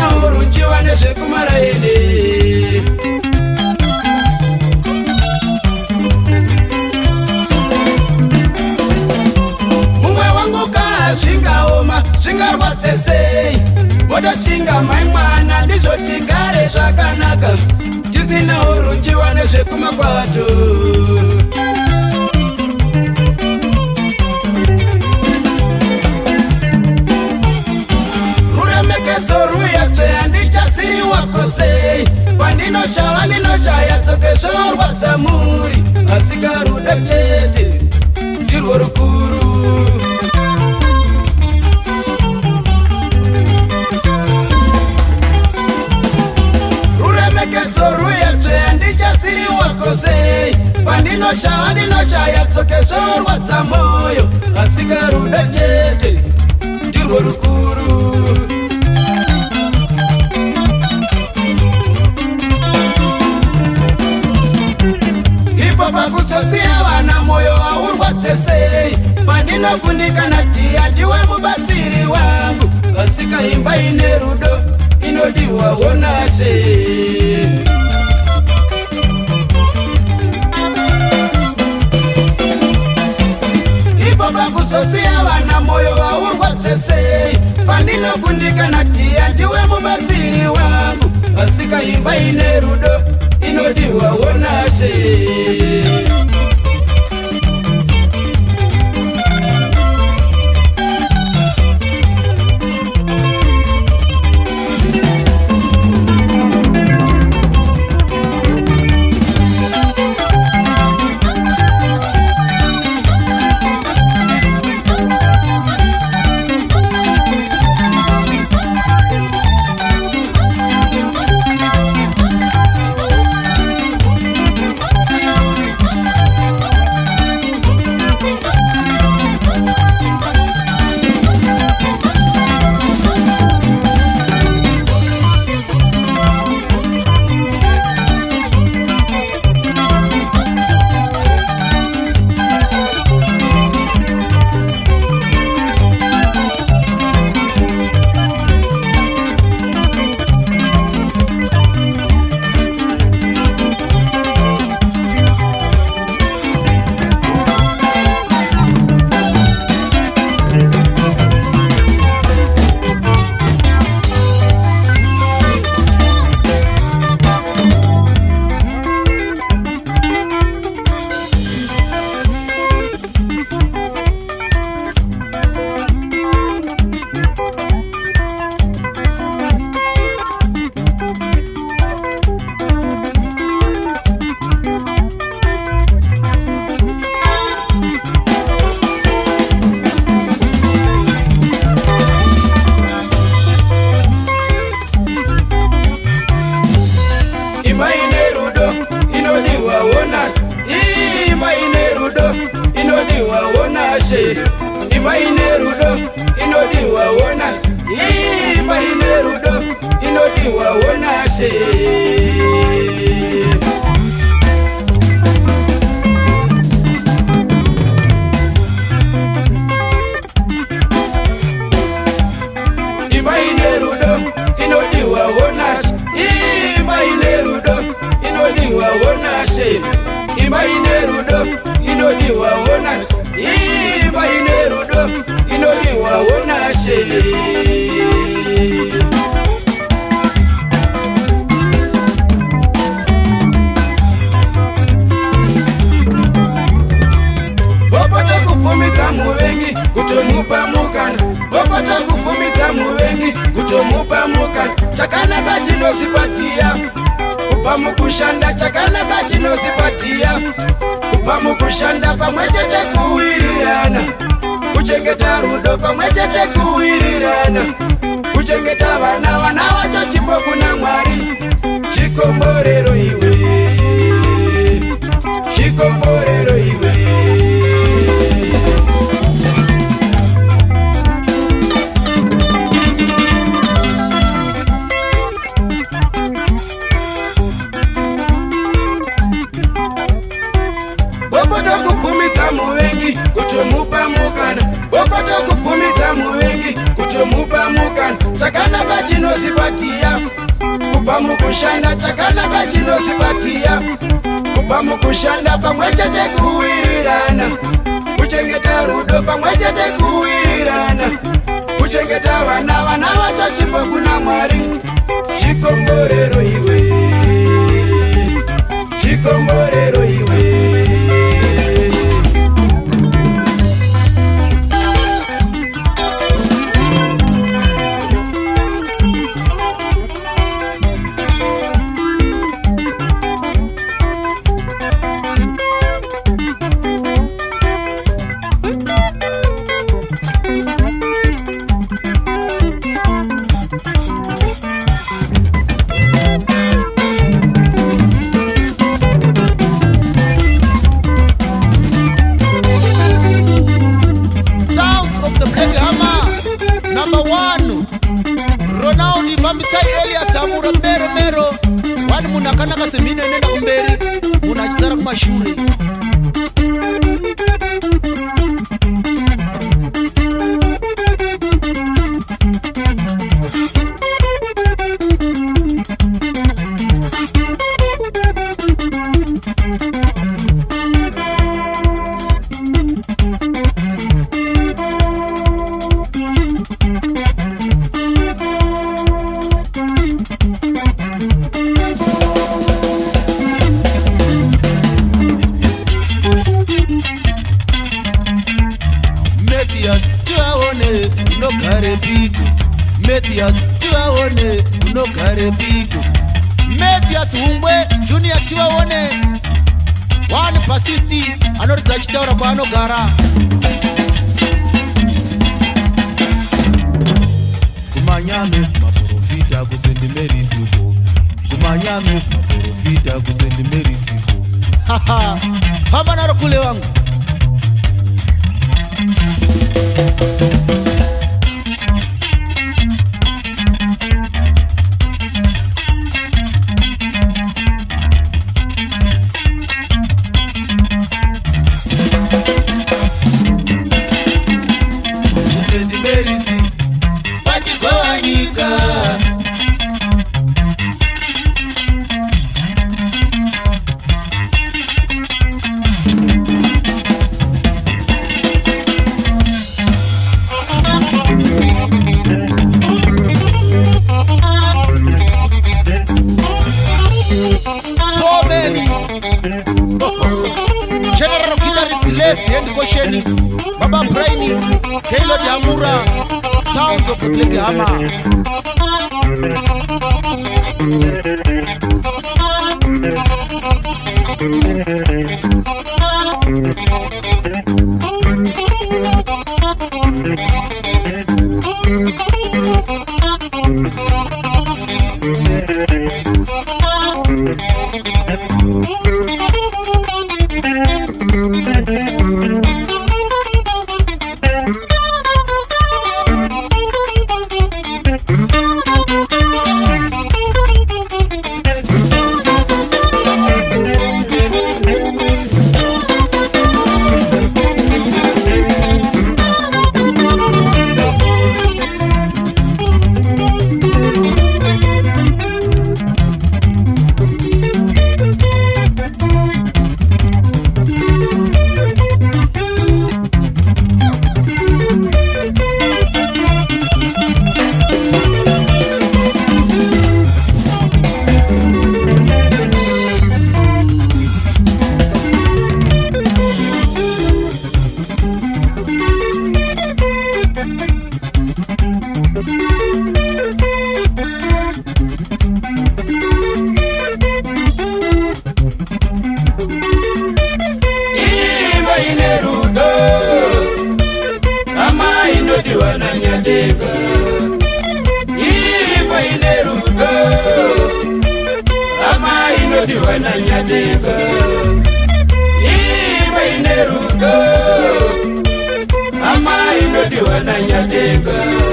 tisina urunjiwa nezvekumaraini. Mumwe wangu kazvingaoma zvingarwadze sei, wotochinga mai mwana ndizvo tigare zvakanaka tisina urunjiwa nezvekumakwato. Ruremekedzo ruyatsve handichasiri wako sei, pandinoshava ndinoshaya tsoke zvorwadza muri, asi karudo chete ndirwo rukuru. Ruremekedzo ruyatsve handichasiri wako sei, pandinoshava ndinoshaya tsoke zvorwadza moyo, asi karudo chete ndirwo rukuru. Pakusosiya vana moyo haurwadze sei, pandinokundika natiya ndiwe mubatsiri wangu, asika imba ine rudo inodiwa wonashe. Ipo pakusosiya vana moyo haurwadze sei, pandinokundika natiya ndiwe mubatsiri wangu, asika imba ine rudo inodiwa wonashe. Imba ine rudo inodiwa wonashe, imba ine rudo inodiwa wonashe. Imba ine rudo inodiwa wonashe, imba ine rudo inodiwa wonashe, imba ine rudo inodiwa wonashe, imba ine rudo inodiwa wonashe. Wapata kupfumidza muvengi kutomupa mukana, wapata kupfumidza muvengi kutomupa mukana, chakanaka chinosipatia kubva mukushanda, chakanaka chinosipatia kubva mukushanda, pamwechete kuwirirana, kuchengeta rudo, pamwechete kuwirirana, kuchengeta vana, vana vacho chipo kuna Mwari. Chikomborero iwe, chikomborero iwe. Wapata kupfumidza muvengi kutomupa mukana, wapata kupfumidza muvengi kutomupa mukana, chakanaka chinosipatia kushanda chakanaka chinosipatia kubva mukushanda pamwechete kuwirirana kuchengeta rudo pamwechete kuwirirana kuchengeta vana vachachipa kuna Mwari chikomborero iwe chikomborero iwe Akanaka semino nenda kumberi muna achisara kumashure Medias tiwaone unogare piko Medias Hungwe Junior tiwaone 1/60 anoridza chitaura kwaanogara kumanyame maprofita kusendimerisiko kumanyame maprofita kusendimerisiko haha hamba naro kule wangu General guitarist left hand Gosheni Baba Brainy Taylor Damura Sounds of the Black Hammer Diwana nyadega Iba inerudo Ama ino diwana nyadega